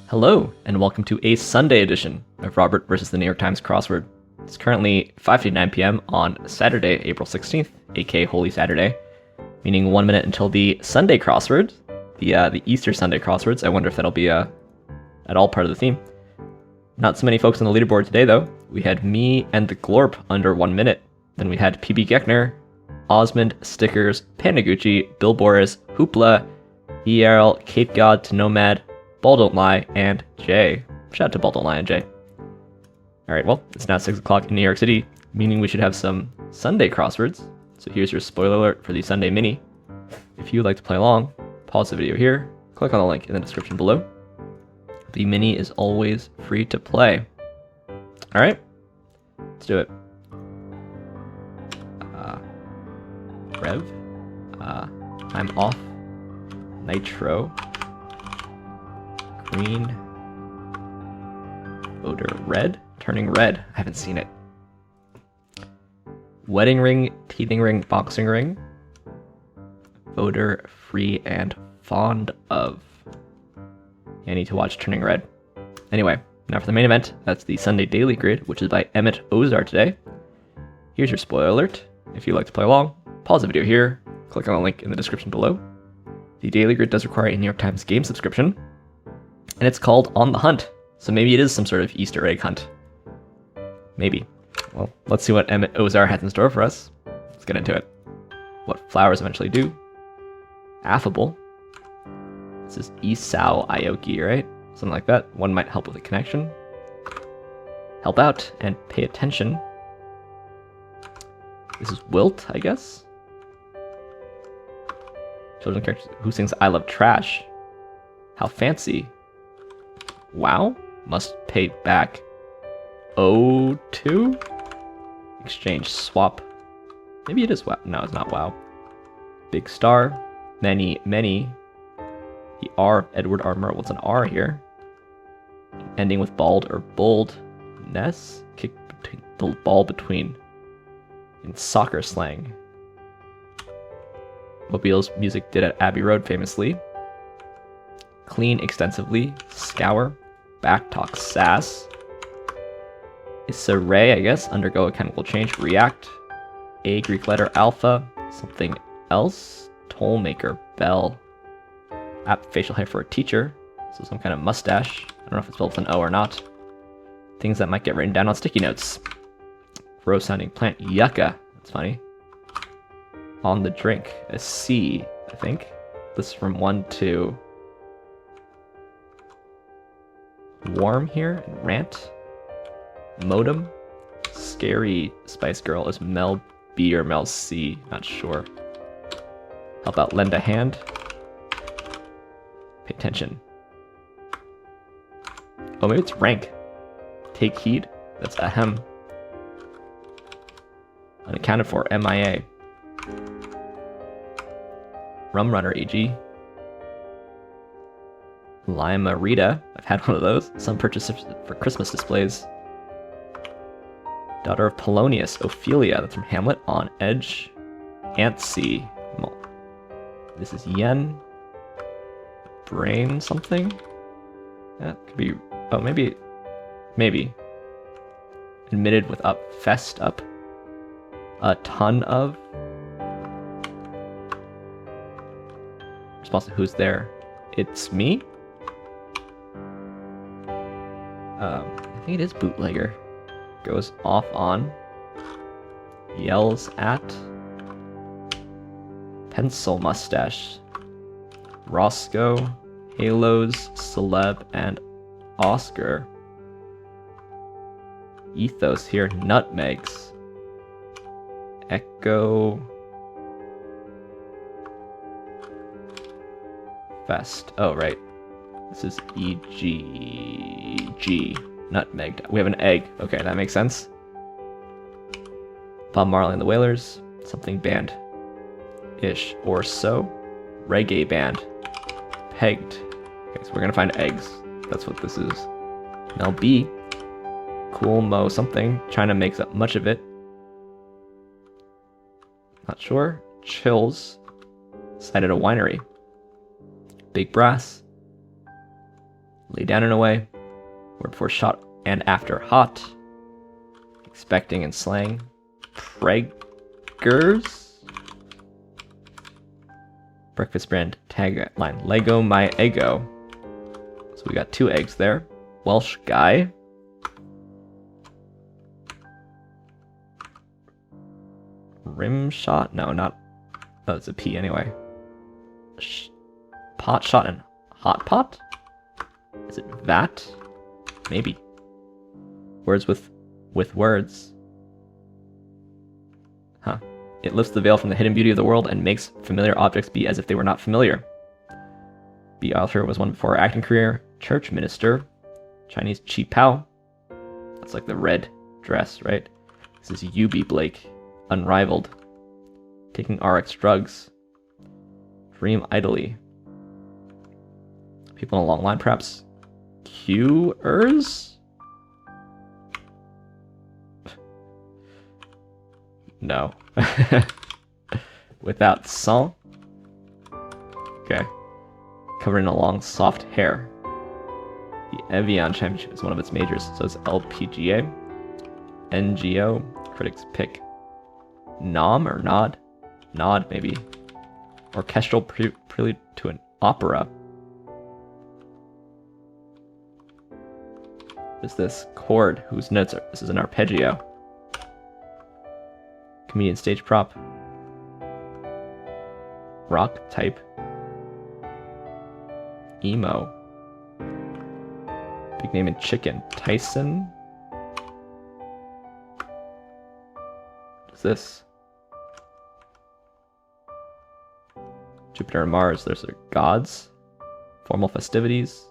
Hello, and welcome to a Sunday edition of Robert versus the New York Times Crossword. It's currently 5:59 p.m. on Saturday, April 16th, aka Holy Saturday, meaning 1 minute until the Sunday crossword, the Easter Sunday crosswords. I wonder if that'll be at all part of the theme. Not so many folks on the leaderboard today, though. We had me and the Glorp under 1 minute. Then we had PB Geckner, Osmond, Stickers, Panaguchi, Bill Boris, Hoopla, ERL, Cape God to Nomad, Ball Don't Lie, and Jay. Shout out to Ball Don't Lie and Jay. Alright, well, it's now 6 o'clock in New York City, meaning we should have some Sunday crosswords. So here's your spoiler alert for the Sunday mini. If you'd like to play along, pause the video here, click on the link in the description below. The mini is always free to play. Alright, let's do it. Rev. I'm off. Nitro. Green. Odor red. Turning red. I haven't seen it. Wedding ring, teething ring, boxing ring. Odor free and fond of. I need to watch Turning Red. Anyway, now for the main event. That's the Sunday Daily Grid, which is by Emet Ozar today. Here's your spoiler alert. If you'd like to play along, pause the video here, click on the link in the description below. The Daily Grid does require a New York Times game subscription, and it's called On the Hunt, so maybe it is some sort of Easter egg hunt. Maybe. Well, let's see what Emet Ozar has in store for us. Let's get into it. What flowers eventually do. Affable. This is Isao Aoki, right? Something like that. One might help with a connection. Help out and pay attention. This is Wilt, I guess. Children's characters who sings I Love Trash. How fancy. Wow. Must pay back. O2? Exchange swap. Maybe it is wow. No, it's not wow. Big star. Many. The R, Edward R. Murrow. What's an R here? Ending with bald or bold. Ness? Kick between the ball between. In soccer slang. Mobile's music did at Abbey Road famously. Clean extensively. Scour. Backtalk sass. Issarray, I guess. Undergo a chemical change. React. A Greek letter alpha. Something else. Tollmaker. Bell. App facial hair for a teacher. So some kind of mustache. I don't know if it's spelled with an O or not. Things that might get written down on sticky notes. Gross sounding plant. Yucca. That's funny. On the drink. A C, I think. This is from 1 to... Warm here. And rant. Modem. Scary Spice Girl is Mel B or Mel C. Not sure. Help out lend a hand. Pay attention. Oh, maybe it's rank. Take heed. That's ahem. Unaccounted for. MIA. Rum Runner AG. Lima Rita. I've had one of those. Some purchases for Christmas displays. Daughter of Polonius. Ophelia. That's from Hamlet. On Edge. Antsy. This is Yen. Brain something? That could be... Oh, maybe... Admitted with up. Fest up. A ton of... Response to who's there. It's me? I think it is bootlegger. Goes off on. Yells at. Pencil mustache. Roscoe. Halos. Celeb. And Oscar. Ethos here. Nutmegs. Echo. Fest. Oh, right. This is EGG. Nutmegged. We have an egg. Okay, that makes sense. Bob Marley and the Wailers. Something band. Ish. Or so. Reggae band. Pegged. Okay, so we're gonna find eggs. That's what this is. Mel B. Cool Mo something. China makes up much of it. Not sure. Chills. Cited a winery. Big Brass. lay down and away. Word before shot and after hot. Expecting and slang. Preggers. Breakfast brand tagline. Lego my ego. So we got 2 eggs there. Welsh guy. Rim shot? No, not. Oh, it's a P anyway. Pot shot and hot pot? Is it vat? Maybe. Words with words. Huh. It lifts the veil from the hidden beauty of the world and makes familiar objects be as if they were not familiar. B. Author was one before acting career. Church minister. Chinese chi pao. That's like the red dress, right? This is UB Blake. Unrivaled. Taking RX drugs. Dream idly. People in a long line, perhaps. Qers? No. Without sang? Okay. Covered in a long, soft hair. The Evian Championship is one of its majors, so it's LPGA. NGO. Critics pick Nom or Nod? Nod, maybe. Orchestral prelude to an opera. What is this? Chord. Whose notes are... This is an arpeggio. Comedian stage prop. Rock type. Emo. Big name in chicken. Tyson. What is this? Jupiter and Mars. There's their gods. Formal festivities.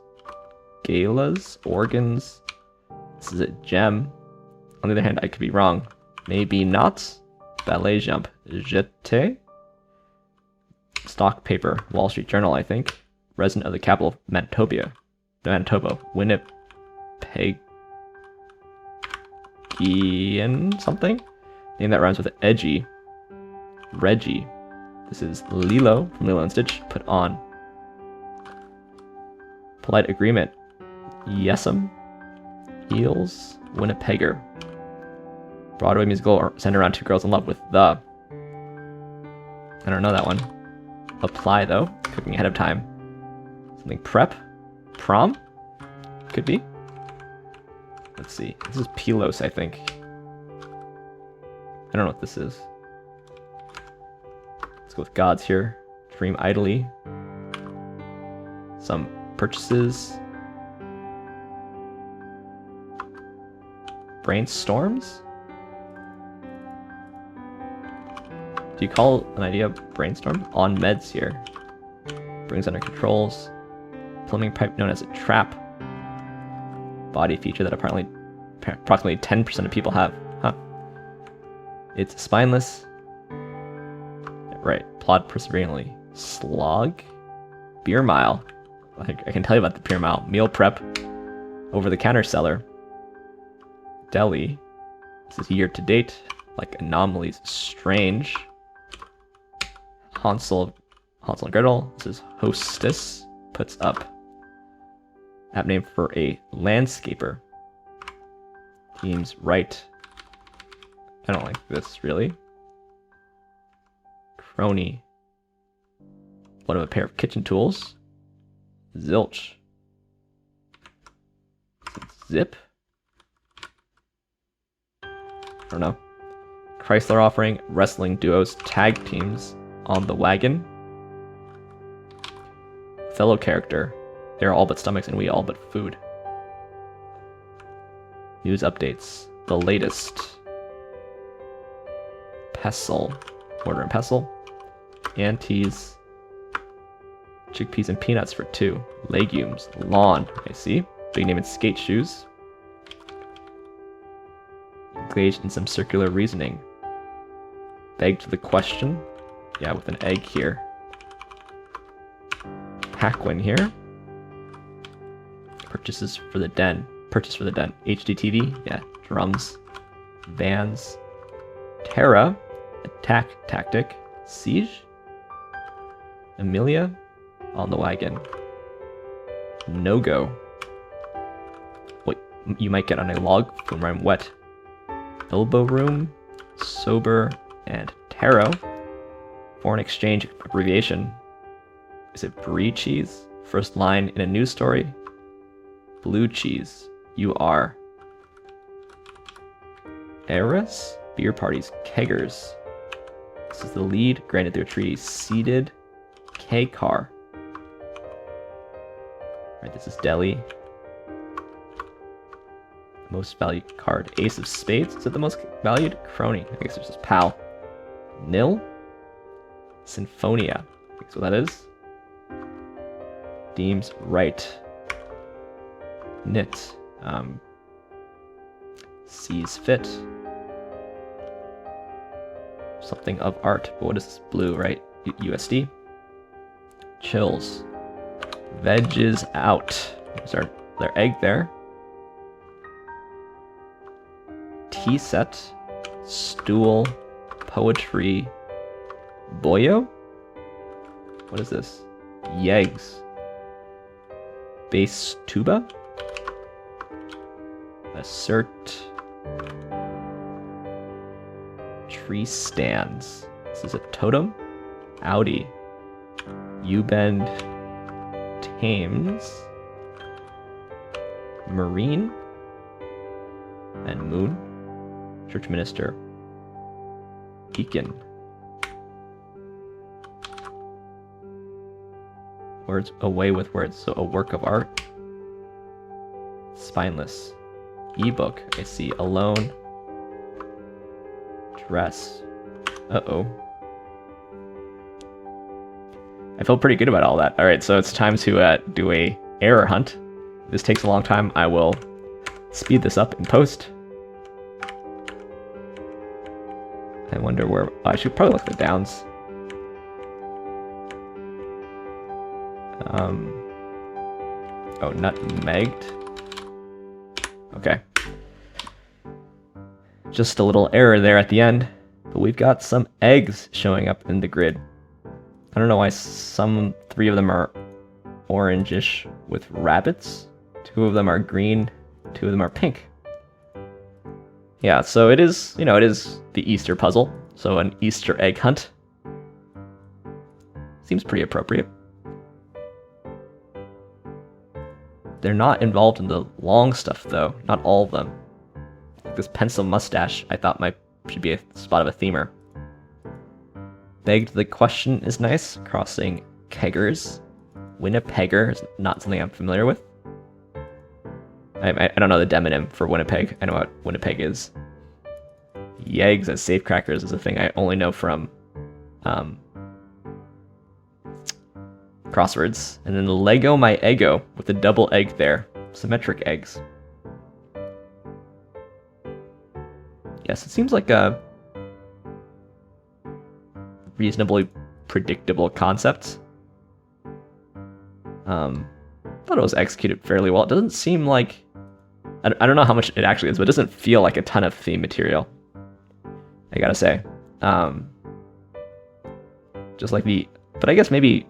Galas. Organs. This is a gem. On the other hand, I could be wrong. Maybe not. Ballet jump. Jeté. Stock paper. Wall Street Journal, I think. Resident of the capital of Manitoba. Winnipegian something? Name that rhymes with edgy. Reggie. This is Lilo from Lilo and Stitch. Put on. Polite agreement. Yes'em. Eels. Winnipegger. Broadway musical centered around 2 girls in love with the. I don't know that one. Apply though. Cooking ahead of time. Something prep? Prom? Could be. Let's see. This is PILOSE, I think. I don't know what this is. Let's go with gods here. Dream idly. Some purchases. Brainstorms? Do you call an idea brainstorm? On meds here. Brings under controls. Plumbing pipe known as a trap. Body feature that approximately 10% of people have. Huh. It's spineless. Right. Plod perseveringly. Slog. Beer mile. I can tell you about the beer mile. Meal prep. Over the counter seller. Deli. This is year to date. Like anomalies. Strange. Hansel and Gretel. This is hostess. Puts up. App name for a landscaper. Teams right. I don't like this really. Crony. What of a pair of kitchen tools? Zilch. Zip. I don't know. Chrysler offering wrestling duos tag teams on the wagon. Fellow character. They're all but stomachs and we all but food. News updates. The latest. Pestle. Mortar and pestle. Antes. Chickpeas and peanuts for 2. Legumes. Lawn. I see. Big name in skate shoes. Engaged in some circular reasoning. Beg to the question. Yeah, with an egg here. Paquin here. Purchases for the den. Purchase for the den. HDTV. Yeah. Drums. Vans. Terra. Attack tactic. Siege. Amelia. On the wagon. No-go. you might get on a log from rhyme wet. Elbow room, sober, and tarot. Foreign exchange abbreviation. Is it brie cheese? First line in a news story. Blue cheese. You are. Heiress? Beer parties. Keggers. This is the lead granted through a treaty. Seated. K-car. Right, this is Delhi. Most valued card. Ace of spades. Is it the most valued? Crony. I guess this is pal. Nil. Sinfonia. I guess what that is. Deems right. Knit. Sees fit. Something of art. But what is this? Blue, right? USD. Chills. Veggies out. There's their egg there. Tea set. Stool. Poetry. Boyo? What is this? Yegs. Bass tuba? Assert. Tree stands. This is a totem. Audi. U-bend. Thames. Marine. And moon. Church minister. Deacon. Words away with words. So a work of art. Spineless. Ebook. I see. Alone. Dress. Uh-oh. I feel pretty good about all that. Alright, so it's time to do a error hunt. This takes a long time. I will speed this up in post. I wonder where... I should probably look at the downs. Oh, nutmegged. Okay. Just a little error there at the end, but we've got some eggs showing up in the grid. I don't know why three of them are orangish with rabbits. 2 of them are green, 2 of them are pink. Yeah, so it is, it is the Easter puzzle. So an Easter egg hunt. Seems pretty appropriate. They're not involved in the long stuff though, not all of them. Like this pencil mustache I thought should be a spot of a themer. Begged the question is nice. Crossing keggers. Winnipegger is not something I'm familiar with. I don't know the demonym for Winnipeg. I know what Winnipeg is. Yegs as safecrackers is a thing I only know from Crosswords. And then Lego my ego with a double egg there. Symmetric eggs. Yes, it seems like a reasonably predictable concept. Thought it was executed fairly well. It doesn't seem like... I don't know how much it actually is, but it doesn't feel like a ton of theme material. I gotta say. Just like the... But I guess maybe,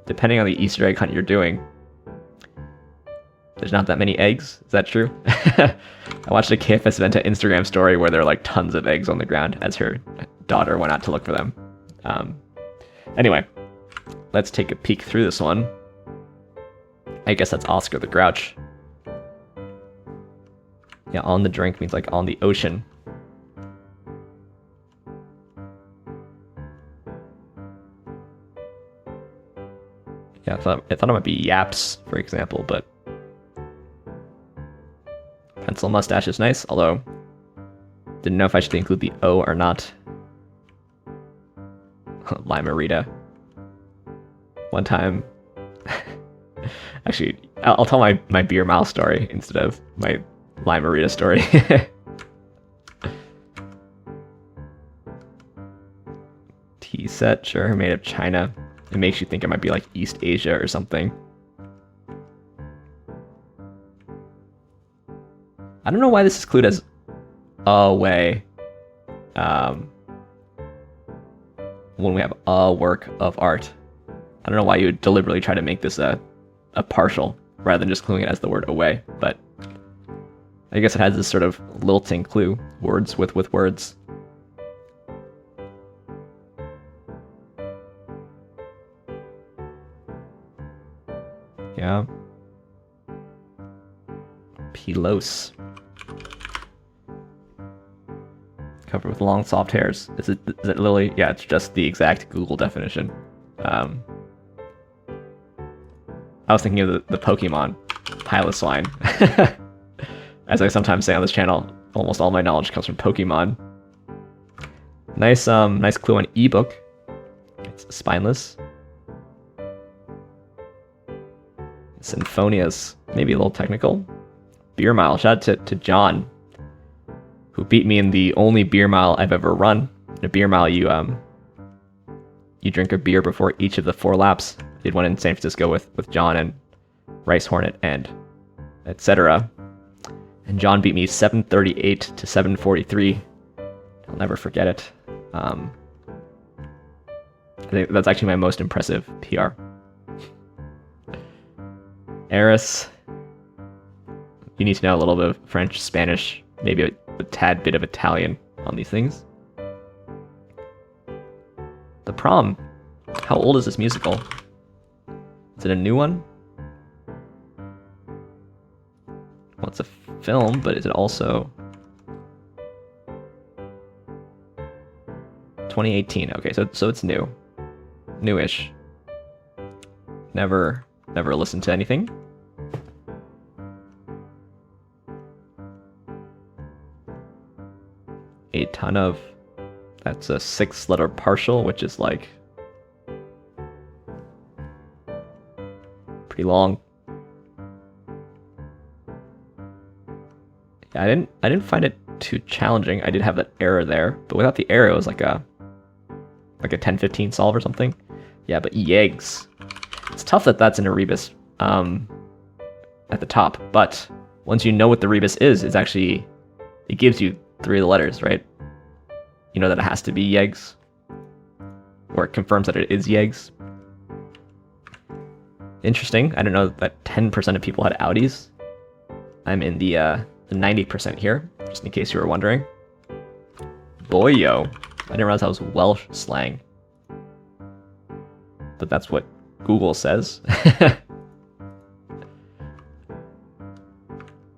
depending on the Easter egg hunt you're doing, there's not that many eggs. Is that true? I watched a KFS Venta Instagram story where there are like tons of eggs on the ground as her daughter went out to look for them. Anyway, let's take a peek through this one. I guess that's Oscar the Grouch. Yeah, on the drink means like on the ocean. Yeah, I thought it might be yaps, for example, but pencil mustache is nice, although didn't know if I should include the O or not. Limerita. One time, actually, I'll tell my beer mile story instead of my Limerita story. Tea set, sure, made of China. It makes you think it might be like East Asia or something. I don't know why this is clued as away. When we have a work of art. I don't know why you would deliberately try to make this a partial rather than just cluing it as the word away, but I guess it has this sort of lilting clue. Words with words. Yeah. Pilose. Covered with long, soft hairs. Is it lily? Yeah, it's just the exact Google definition. I was thinking of the Pokemon Piloswine. As I sometimes say on this channel, almost all my knowledge comes from Pokemon. Nice clue on ebook. It's spineless. Sinfonias, maybe a little technical. Beer mile. Shout out to John, who beat me in the only beer mile I've ever run. In a beer mile, you drink a beer before each of the 4 laps. I did one in San Francisco with John and Rice Hornet and etc. And John beat me 7:38 to 7:43. I'll never forget it. I think that's actually my most impressive PR. Eris. You need to know a little bit of French, Spanish, maybe a tad bit of Italian on these things. The Prom. How old is this musical? Is it a new one? Well, it's a film, but is it also 2018? Okay, so it's new. Newish. Never listened to anything. A ton of... That's a 6-letter partial, which is like... pretty long. Yeah, I didn't find it too challenging. I did have that error there, but without the error, it was like a 10-15 solve or something. Yeah, but yeggs. It's tough that that's in a rebus at the top, but once you know what the rebus is, it's actually... it gives you 3 of the letters, right? You know that it has to be yeggs, or it confirms that it is yeggs. Interesting. I don't know that 10% of people had Audis. I'm in the 90% here, just in case you were wondering. Boyo. I didn't realize that was Welsh slang, but that's what Google says.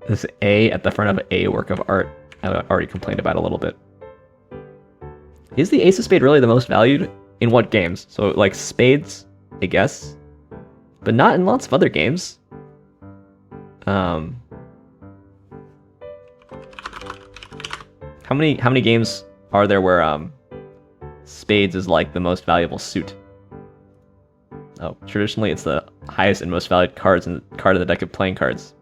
This A at the front of a work of art, I already complained about a little bit. Is the Ace of Spades really the most valued? In what games? So, like, spades, I guess, but not in lots of other games. How many games are there where spades is like the most valuable suit? Oh, traditionally it's the highest and most valued card in the deck of playing cards.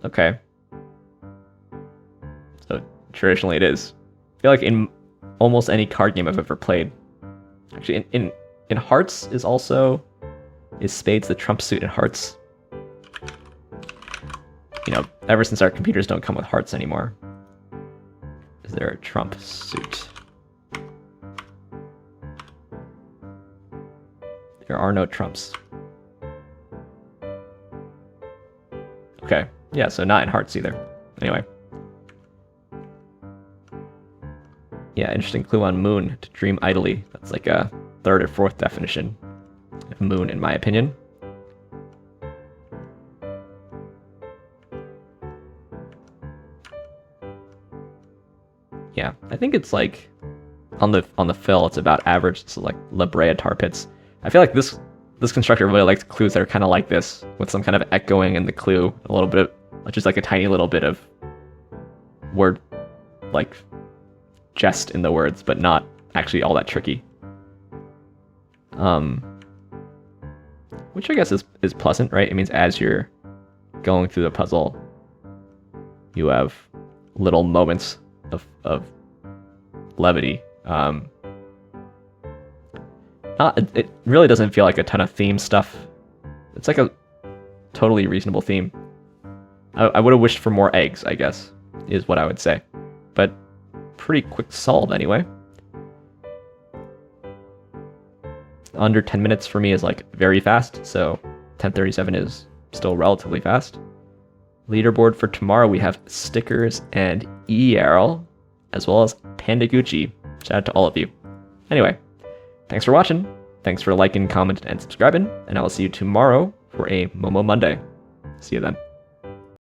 Okay. So traditionally it is. I feel like in almost any card game I've ever played. Actually, in Hearts is spades the trump suit in Hearts. You know, ever since our computers don't come with hearts anymore. Is there a trump suit? There are no trumps. Okay, yeah, so not in hearts either. Anyway. Yeah, interesting clue on moon, to dream idly. That's like a 3rd or 4th definition of moon, in my opinion. Yeah, I think it's like on the fill, it's about average. So like La Brea tar pits. I feel like this constructor really likes clues that are kind of like this, with some kind of echoing in the clue, a little bit, just like a tiny little bit of word, like jest in the words, but not actually all that tricky. Which I guess is pleasant, right? It means as you're going through the puzzle, you have little moments of levity. It really doesn't feel like a ton of theme stuff. It's like a totally reasonable theme. I would have wished for more eggs, I guess, is what I would say. But pretty quick solve anyway. Under 10 minutes for me is like very fast, so 10:37 is still relatively fast. Leaderboard for tomorrow, we have Stickers and ERL, as well as Panda Gucci. Shout out to all of you. Anyway, thanks for watching. Thanks for liking, commenting, and subscribing, and I will see you tomorrow for a Momo Monday. See you then.